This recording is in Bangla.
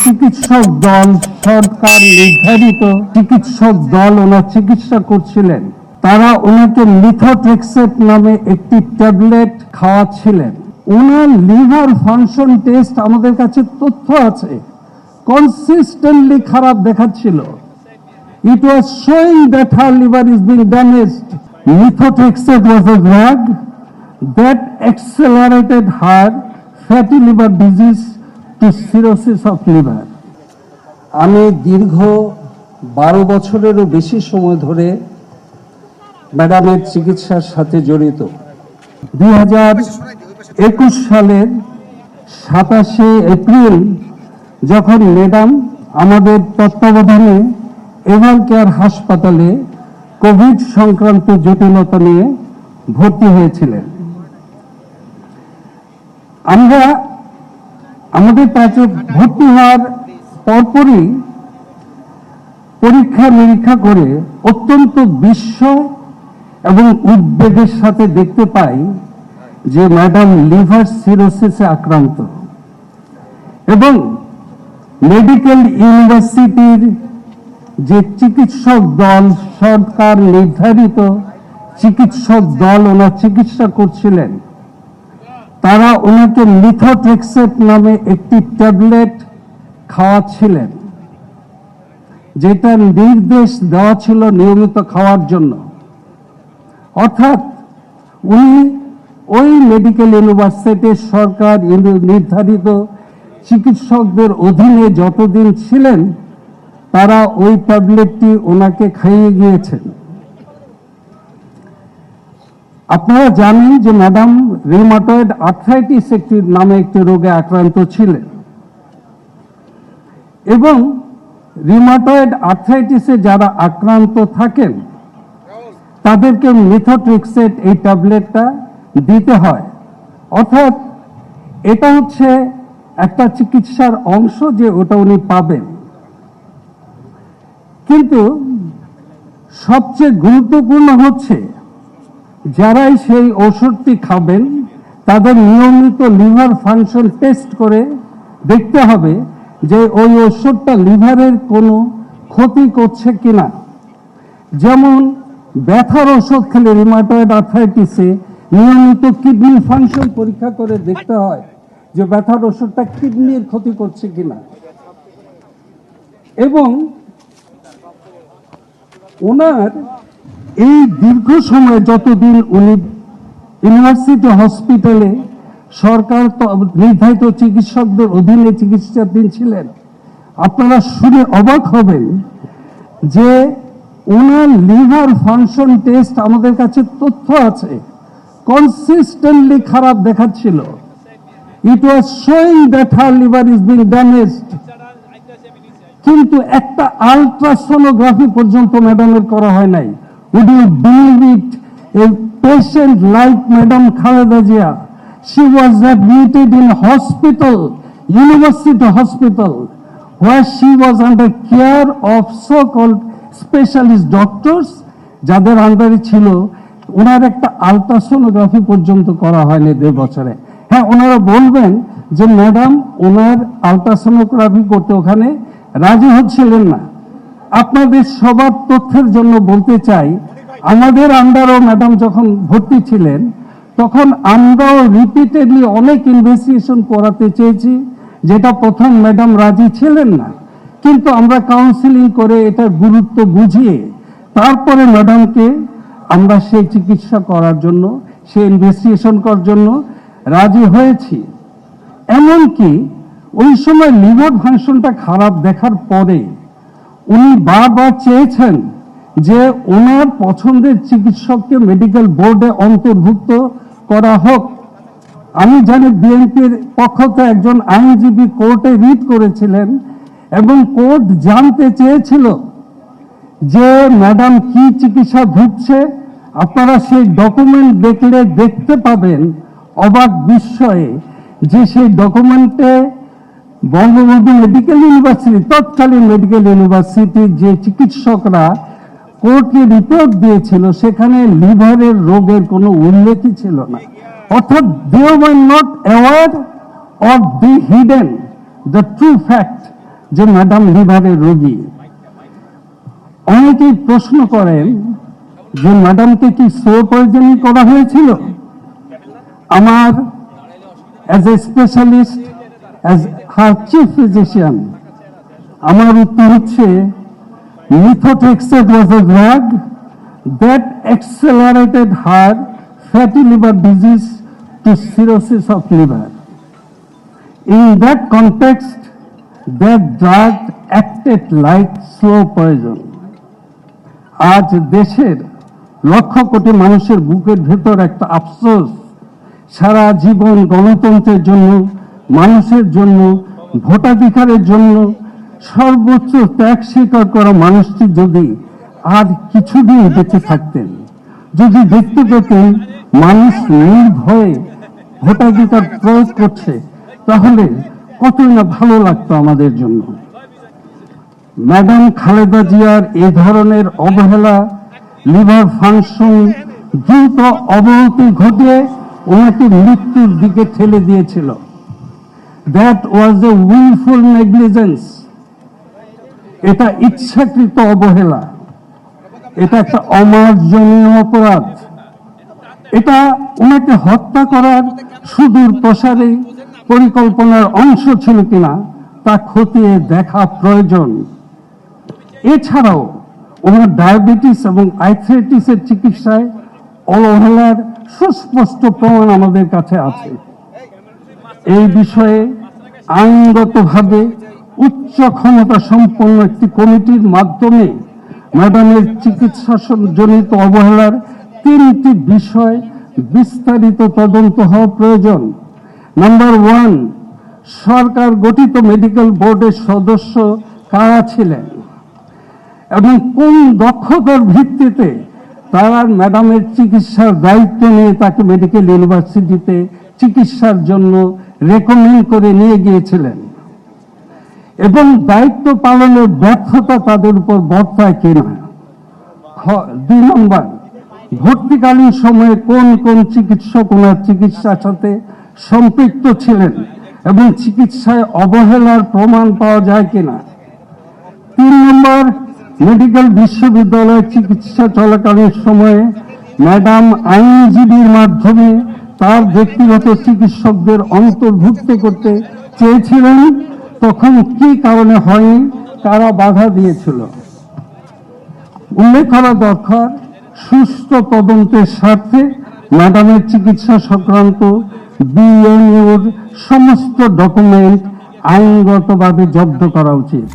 চিকিৎসক দল, সরকার নির্ধারিত চিকিৎসক দল ওনার চিকিৎসা করছিলেন, তারা ওনাকে লিথোট্রিক্সেট নামে একটি ট্যাবলেট খাওয়াচ্ছিলেন। ওনার লিভার ফাংশন টেস্ট আমাদের কাছে তথ্য আছে, কনসিস্টেন্টলি খারাপ দেখাচ্ছিল। It was showing that her liver is being damaged. Methotrexate was a drug that accelerated her fatty liver disease to cirrhosis of liver. আমি দীর্ঘ 12 বছরেরও বেশি সময় ধরে ম্যাডামের চিকিৎসার সাথে জড়িত। 2021 সালের 27 এপ্রিল যখন ম্যাডাম আমাদের তত্ত্বাবধানে এভার কেয়ার হাসপাতালে কোভিড সংক্রান্ত জটিলতা নিয়ে ভর্তি হয়েছিলেন, আমরা আমাদের কাছে ভর্তি হওয়ার পরপরই পরীক্ষা নিরীক্ষা করে অত্যন্ত বিস্ময় এবং উদ্বেগের সাথে দেখতে পাই যে ম্যাডাম লিভার সিরোসিসে আক্রান্ত এবং মেডিকেল ইউনিভার্সিটির যে চিকিৎসক দল, সরকার নির্ধারিত চিকিৎসক দল ওনার চিকিৎসা করছিলেন, তারা ওনাকে লিথোট্রিক্সেট নামে একটি ট্যাবলেট খাওয়াচ্ছিলেন, যেটা নির্দেশ দেওয়া ছিল নিয়মিত খাওয়ার জন্য। অর্থাৎ উনি ওই মেডিকেল ইউনিভার্সিটির সরকার নির্ধারিত চিকিৎসকদের অধীনে যতদিন ছিলেন তারা ওই ট্যাবলেটটি ওনাকে খাইয়ে গিয়েছেন। আপনারা জানেন যে ম্যাডাম রিউমাটয়েড আর্থ্রাইটিস নামে একটি রোগে আক্রান্ত ছিলেন এবং রিউমাটয়েড আর্থ্রাইটিসে যারা আক্রান্ত থাকেন তাদেরকে মেথোট্রিক্সেট এই ট্যাবলেটটা দিতে হয়। অর্থাৎ এটা হচ্ছে একটা চিকিৎসার অংশ যে ওটা উনি পাবেন। কিন্তু সবচেয়ে গুরুত্বপূর্ণ হচ্ছে যারাই সেই ওষুধটি খাবেন তাদের নিয়মিত লিভার ফাংশন টেস্ট করে দেখতে হবে যে ওই ওষুধটা লিভারের কোনো ক্ষতি করছে কিনা। যেমন ব্যথার ওষুধ খেলে রিউমাটয়েড আর্থ্রাইটিসে নিয়মিত কিডনি ফাংশন পরীক্ষা করে দেখতে হয় যে ব্যথার ওষুধটা কিডনির ক্ষতি করছে কিনা। এবং ওনার এই দীর্ঘ সময় যতদিন উনি ইউনিভার্সিটি হসপিটালে সরকার নির্ধারিত চিকিৎসকদের অধীনে চিকিৎসাধীন ছিলেন, আপনারা শুনে অবাক হবেন যে ওনার লিভার ফাংশন টেস্ট আমাদের কাছে তথ্য আছে, কনসিস্টেন্টলি খারাপ দেখাচ্ছিল। It was showing that her liver is being damaged. কিন্তু একটা আলট্রাসোনোগ্রাফি পর্যন্ত ম্যাডামের করা হয় নাই। Would you believe it? A patient like Madam Khaleda Zia, she was admitted in hospital, university hospital, where she was under care of so-called specialist doctors, যাদের আন্ডারে ছিল। ওনার একটা আলট্রাসোনোগ্রাফি পর্যন্ত করা হয়নি 2 বছরে। হ্যাঁ, ওনারা বলবেন যে ম্যাডাম ওনার আলট্রাসোনোগ্রাফি করতে ওখানে রাজি হচ্ছিলেন না। আপনাদের সবার তথ্যের জন্য বলতে চাই, আমাদের আন্ডারও ম্যাডাম যখন ভর্তি ছিলেন তখন আমরাও রিপিটেডলি অনেক ইনভেস্টিগেশন করাতে চেয়েছি, যেটা প্রথম ম্যাডাম রাজি ছিলেন না। কিন্তু আমরা কাউন্সিলিং করে এটার গুরুত্ব বুঝিয়ে তারপরে ম্যাডামকে আমরা সেই চিকিৎসা করার জন্য, সেই ইনভেস্টিগেশন করার জন্য রাজি হয়েছি। এমনকি ওই সময় লিভার ফাংশনটা খারাপ দেখার পরে উনি বারবার চেয়েছেন যে ওনার পছন্দের চিকিৎসককে মেডিকেল বোর্ডে অন্তর্ভুক্ত করা হোক। আমি জানি বিএনপির পক্ষ থেকে একজন আইনজীবী কোর্টে রিট করেছিলেন এবং কোর্ট জানতে চেয়েছিল যে ম্যাডাম কি চিকিৎসা ভুগছে। আপনারা সেই ডকুমেন্ট দেখলে দেখতে পাবেন অবাক বিস্ময়ে যে সেই ডকুমেন্টে বঙ্গবন্ধু মেডিকেল ইউনিভার্সিটি, তৎকালীন মেডিকেল ইউনিভার্সিটির যে চিকিৎসকরা কোর্টে রিপোর্ট দিয়েছিল সেখানে লিভারের রোগের কোনো উল্লেখই ছিল না। অর্থাৎ they were not aware of the hidden, the true fact যে ম্যাডাম লিভারের রোগী। অনেকেই প্রশ্ন করেন যে ম্যাডামকে কি স্লো পয়জনিং করা হয়েছিল। আমার as a specialist, as her chief physician, আমার উত্তর হচ্ছে methotrexate was a drug that accelerated her fatty liver disease to cirrhosis of liver. In that context, that drug acted like slow poison. আজ দেশের লক্ষ কোটি মানুষের বুকের ভেতর একটা আফসোস, সারা জীবন গণতন্ত্রের জন্য, মানুষের জন্য, ভোটাধিকারের জন্য সর্বোচ্চ ত্যাগ স্বীকার করা মানুষটি যদি আর কিছুদিন বেঁচে থাকতেন, যদি দেখতে পেতেন মানুষ নির্ভয়ে ভোটাধিকার প্রয়োগ করছে, তাহলে কতই না ভালো লাগতো আমাদের জন্য। ম্যাডাম খালেদা জিয়ার এ ধরনের অবহেলা লিভার ফাংশন দ্রুত অবনতি ঘটিয়ে ওনাকে মৃত্যুর দিকে ঠেলে দিয়েছিল। That was A wilful negligence. এটা ইচ্ছাকৃত অবহেলা, এটা একটা অমার্জনীয় অপরাধ। এটা ওনাকে হত্যা করার সুদূর প্রসারী পরিকল্পনার অংশ ছিল কিনা তা খতিয়ে দেখা প্রয়োজন। এছাড়াও ওনার ডায়াবেটিস এবং আর্থ্রাইটিসের চিকিৎসায় অবহেলার সুস্পষ্ট প্রমাণ আমাদের কাছে আছে। এই বিষয়ে আইনগতভাবে উচ্চ ক্ষমতা সম্পন্ন একটি কমিটির মাধ্যমে ম্যাডামের চিকিৎসাজনিত অবহেলার 3টি বিষয় বিস্তারিত তদন্ত হওয়া প্রয়োজন। নাম্বার 1, সরকার গঠিত মেডিকেল বোর্ডের সদস্য কারা ছিলেন এবং কোন দক্ষতার ভিত্তিতে তারা ম্যাডামের চিকিৎসার দায়িত্ব নিয়ে তাকে মেডিকেল ইউনিভার্সিটিতে চিকিৎসার জন্য রেকমেন্ড করে নিয়ে গিয়েছিলেন, এবং দায়িত্ব পালনের ব্যর্থতা তাদের উপর বর্তায় কিনা। 2 নম্বর, ভর্তিকালীন সময়ে কোন কোন চিকিৎসক ওনার চিকিৎসার সাথে সম্পৃক্ত ছিলেন এবং চিকিৎসায় অবহেলার প্রমাণ পাওয়া যায় কিনা। 3 নম্বর, মেডিকেল বিশ্ববিদ্যালয়ের চিকিৎসা চলাকালীন সময়ে ম্যাডাম আইনজীবীর মাধ্যমে তার ব্যক্তিগত চিকিৎসকদের অন্তর্ভুক্ত করতে চেয়েছিলেন, তখন কি কারণে হয়নি, কারা বাধা দিয়েছিল। উল্লেখ করা দরকার, সুষ্ঠু তদন্তের স্বার্থে ম্যাডামের চিকিৎসা সংক্রান্ত বিএমইউর সমস্ত ডকুমেন্ট আইনগতভাবে জব্দ করা উচিত।